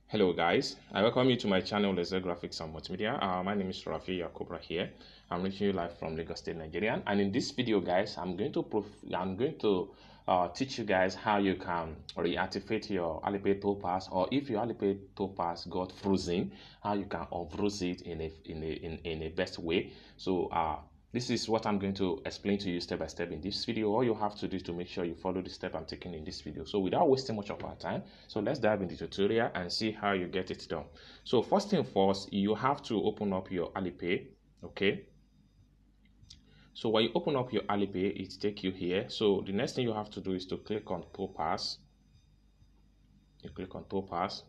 Hello guys, I welcome you to my channel Laser Graphics and Multimedia. My name is Rafi Yakobra here. I'm reaching you live from Lagos State, Nigeria. And in this video, guys, I'm going to teach you guys how you can reactivate your Alipay Tourpass, or if your Alipay Tourpass got frozen, how you can unfreeze it in a best way. So this is what I'm going to explain to you step by step in this video. All you have to do is to make sure you follow the step I'm taking in this video. So without wasting much of our time, so let's dive into the tutorial and see how you get it done. So first thing first, you have to open up your Alipay, okay? So when you open up your Alipay, it takes you here. So the next thing you have to do is to click on Tourpass. You click on Tourpass.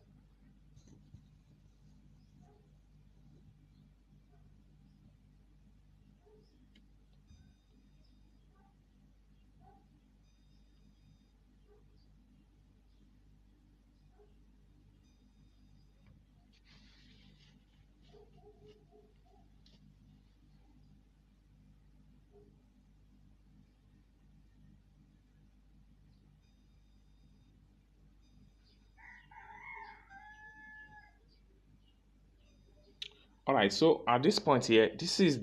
All right, so at this point here, this is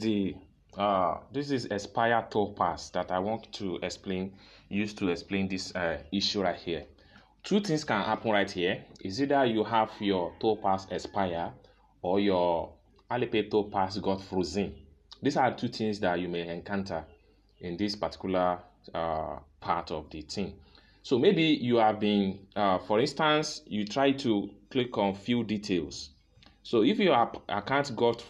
Expired Tourpass that I want to use to explain this issue right here. Two things can happen right here. Is either you have your Tourpass expire or your Alipay Tourpass got frozen. These are two things that you may encounter in this particular part of the thing. So maybe you have been, for instance, you try to click on few details. So if your account got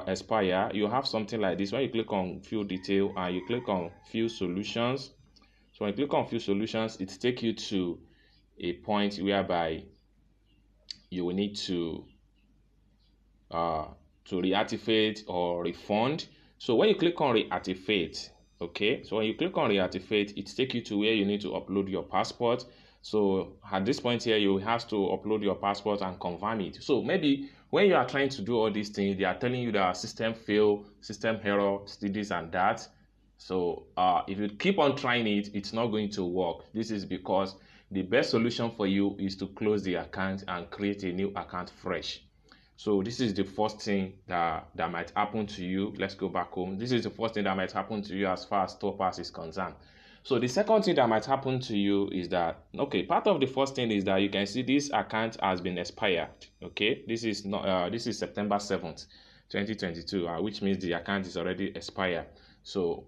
expire, you have something like this. When you click on few detail and you click on few solutions, so when you click on few solutions, it takes you to a point whereby you will need to reactivate or refund. So when you click on reactivate, okay, so when you click on reactivate, it takes you to where you need to upload your passport. So at this point here, you have to upload your passport and confirm it. So maybe when you are trying to do all these things, they are telling you that system fail, system error, this and that. So if you keep on trying it, it's not going to work. This is because the best solution for you is to close the account and create a new account fresh. So this is the first thing that might happen to you. Let's go back home. This is the first thing that might happen to you as far as Tourpass is concerned. So the second thing that might happen to you is that, okay, part of the first thing is that you can see this account has been expired. Okay, this is September 7th, 2022, which means the account is already expired. So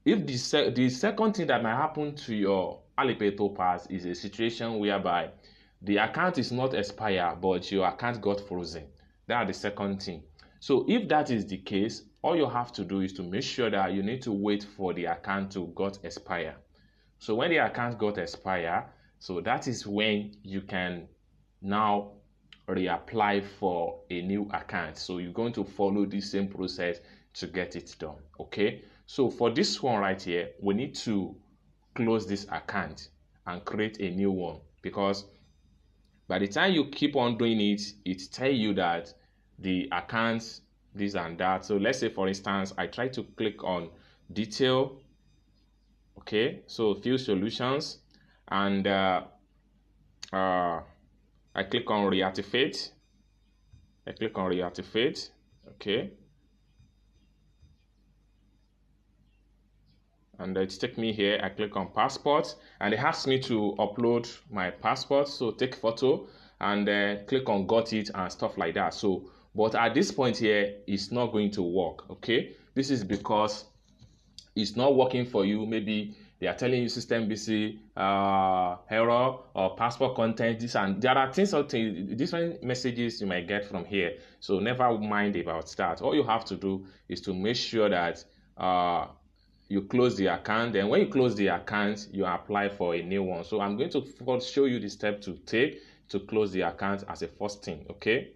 if the second thing that might happen to your Alipay Tourpass is a situation whereby the account is not expired, but your account got frozen. That's the second thing. So if that is the case, all you have to do is to make sure that you need to wait for the account to got expire. So when the account got expire, so that is when you can now reapply for a new account. So you're going to follow the same process to get it done. Okay. So for this one right here, we need to close this account and create a new one, because by the time you keep on doing it, it tells you that the accounts, this and that. So let's say, for instance, I try to click on detail. Okay, so few solutions, and I click on reactivate. Okay, and it takes me here. I click on passport, and it asks me to upload my passport. So take photo and click on got it and stuff like that. So but at this point here, it's not going to work. Okay, this is because it's not working for you. Maybe they are telling you system busy, error, or passport content, this, and there are different messages you might get from here. So never mind about that. All you have to do is to make sure that you close the account. Then when you close the account, you apply for a new one. So I'm going to first show you the step to take to close the account as a first thing. Okay,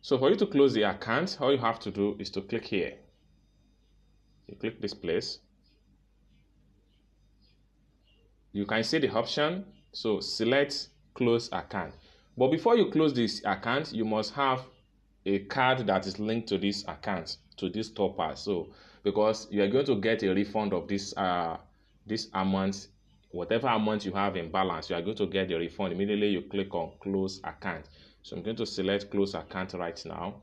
so for you to close the account, all you have to do is to click here. You click this place. You can see the option. So select close account. But before you close this account, you must have a card that is linked to this account, to this Tourpass. So because you are going to get a refund of this amount whatever amount you have in balance, you are going to get the refund immediately you click on close account. So I'm going to select close account right now.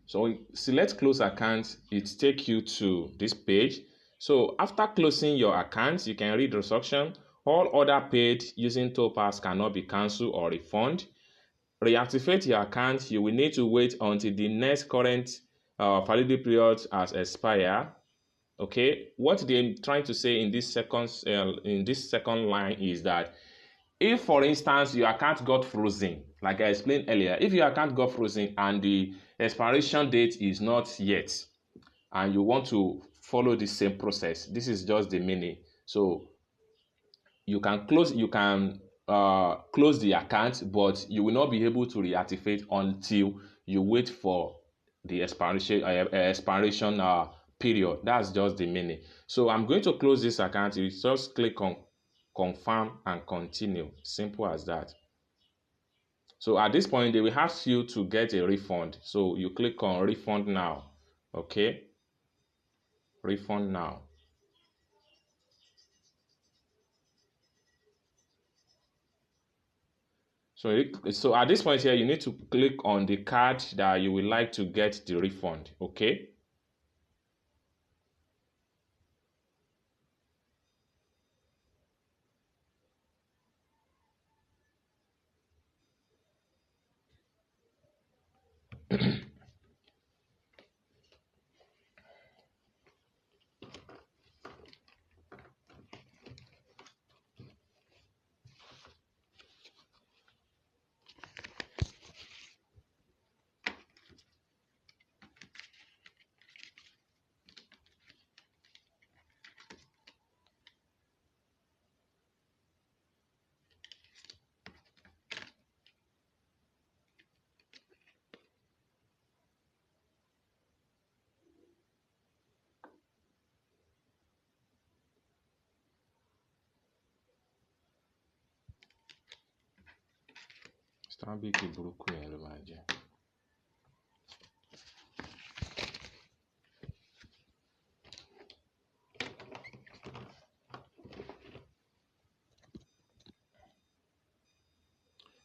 So select close account, it takes you to this page. So after closing your account, you can read the instruction. All other paid using Tourpass cannot be cancelled or refunded. Reactivate your account, you will need to wait until the next current validity period has expired. Okay, what they're trying to say in this second line is that if, for instance, your account got frozen, like I explained earlier, if your account got frozen and the expiration date is not yet, and you want to follow the same process, this is just the meaning. So you can close the account, but you will not be able to reactivate until you wait for the expiration period. That's just the meaning. So I'm going to close this account. You just click on confirm and continue. Simple as that. So at this point, they will ask you to get a refund. So you click on refund now. Okay, refund now. So at this point here, you need to click on the card that you would like to get the refund. Okay.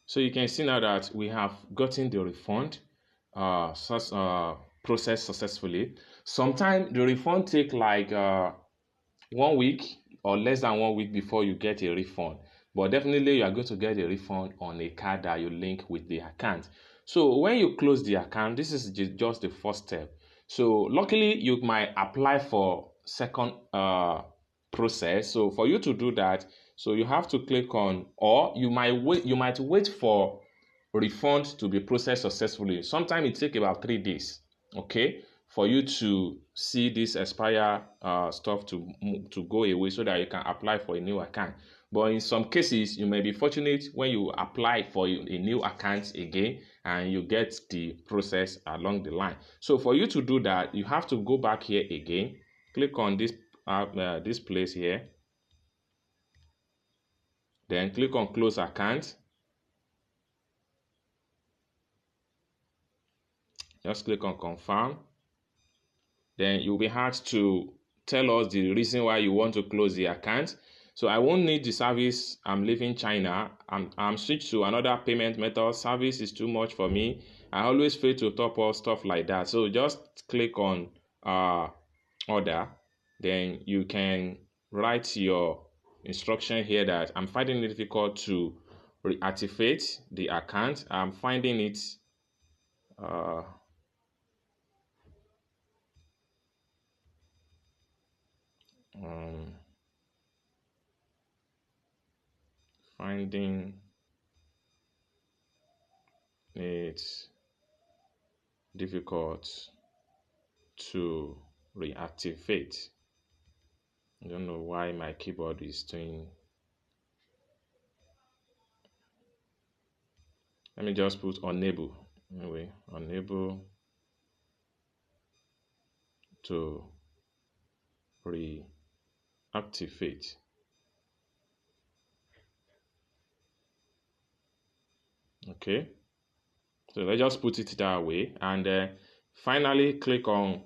So you can see now that we have gotten the refund processed successfully. Sometimes the refund take like 1 week or less than 1 week before you get a refund. But definitely you are going to get a refund on a card that you link with the account. So when you close the account, this is just the first step. So luckily you might apply for second process. So for you to do that, so you have to click on, or you might wait for refund to be processed successfully. Sometimes it takes about 3 days, okay, for you to see this expire stuff to go away so that you can apply for a new account. But in some cases, you may be fortunate when you apply for a new account again and you get the process along the line. So for you to do that, you have to go back here again, click on this place here, then click on close account. Just click on confirm. Then you'll be asked to tell us the reason why you want to close the account. So I won't need the service. I'm leaving China. I'm switched to another payment method. Service is too much for me. I always fail to top up, stuff like that. So just click on order. Then you can write your instruction here that I'm finding it difficult to reactivate the account. I'm finding it finding it difficult to reactivate. I don't know why my keyboard is doing. Let me just put unable. Anyway, unable to reactivate. Okay, so let's just put it that way, and finally click on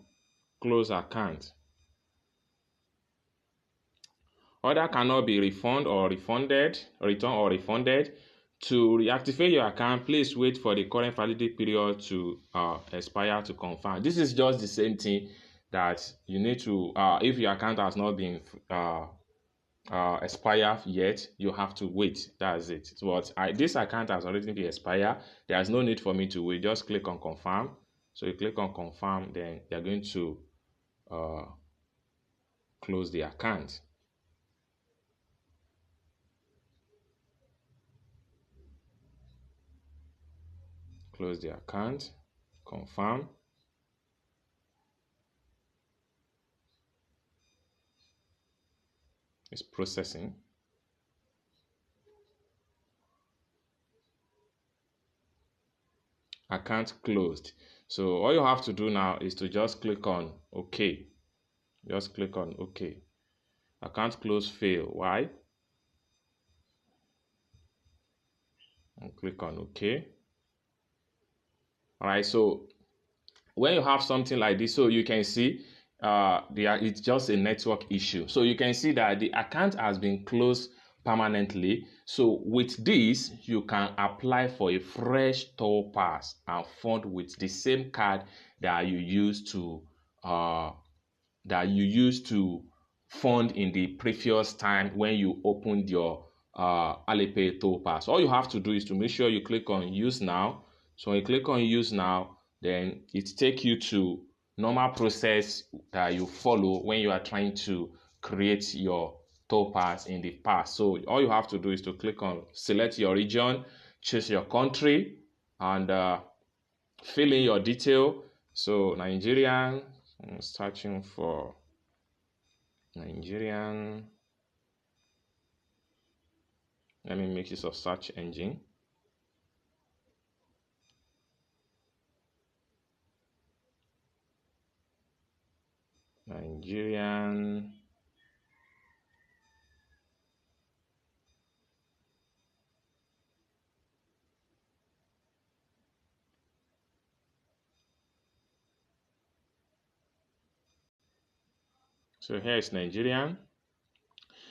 close account. Order cannot be returned or refunded. To reactivate your account, please wait for the current validity period to expire to confirm. This is just the same thing that you need to, if your account has not been expired yet, you have to wait. That's it. But this account has already been expired. There's no need for me to wait. Just click on confirm. So you click on confirm, then you're going to close the account. Close the account, confirm. It's processing. Account closed. So all you have to do now is to just click on OK. Just click on OK. Account close fail. Why? And click on OK. All right, so when you have something like this, so you can see it's just a network issue. So you can see that the account has been closed permanently. So with this, you can apply for a fresh tour pass and fund with the same card that you used to fund in the previous time when you opened your Alipay Tourpass. All you have to do is to make sure you click on Use Now. So when you click on Use Now, then it takes you to normal process that you follow when you are trying to create your Tourpass in the past. So all you have to do is to click on select your region, choose your country, and fill in your detail. So Nigerian, I'm searching for Nigerian. Let me make use of search engine. Nigerian. So here is Nigerian.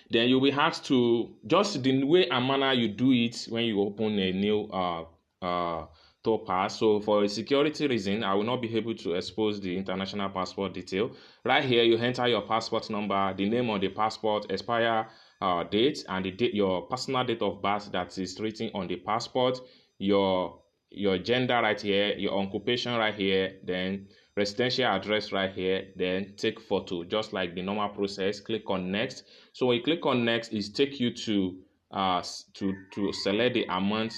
Then you will have to, just the way and manner you do it when you open a new Tourpass. So for a security reason, I will not be able to expose the international passport detail. Right here, you enter your passport number, the name on the passport, expire date, and the date, your personal date of birth that is written on the passport, your gender right here, your occupation right here, then residential address right here, then take photo, just like the normal process. Click on next. So when you click on next, it take you to select the amount.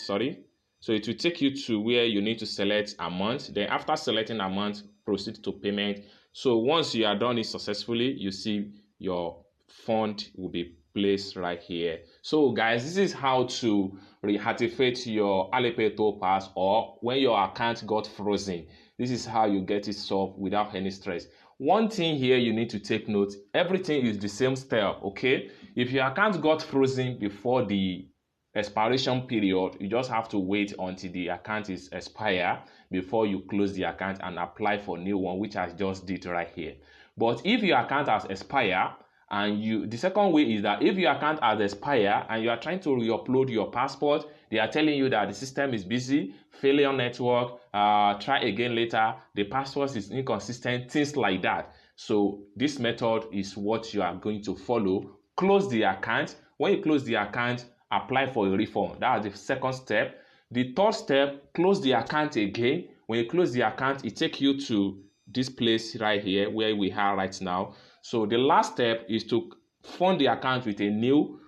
So it will take you to where you need to select amount. Then after selecting amount, proceed to payment. So once you are done it successfully, you see your fund will be placed right here. So guys, this is how to reactivate your Alipay Tourpass, or when your account got frozen. This is how you get it solved without any stress. One thing here you need to take note, everything is the same step, okay? If your account got frozen before the expiration period, you just have to wait until the account is expired before you close the account and apply for new one, which I just did right here. But if your account has expired, and the second way is that if your account has expired and you are trying to re-upload your passport, they are telling you that the system is busy, failure network, try again later, the passport is inconsistent, things like that. So this method is what you are going to follow. Close the account. When you close the account, apply for a refund. That is the second step. The third step, close the account again. When you close the account, it takes you to this place right here where we are right now. So the last step is to fund the account with a new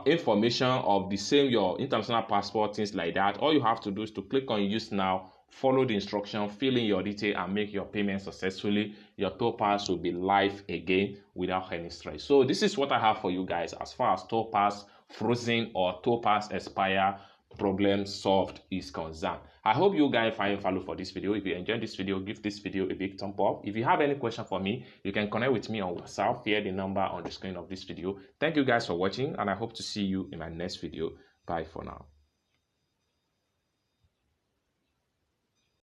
information of the same, your international passport, things like that. All you have to do is to click on Use Now, follow the instruction, fill in your detail, and make your payment successfully. Your Tourpass will be live again without any stress. So this is what I have for you guys as far as Tourpass frozen or Tourpass expire problem solved is concerned. I hope you guys find value for this video. If you enjoyed this video, give this video a big thumb up. If you have any question for me, you can connect with me on WhatsApp via the number on the screen of this video. Thank you guys for watching, and I hope to see you in my next video. Bye for now.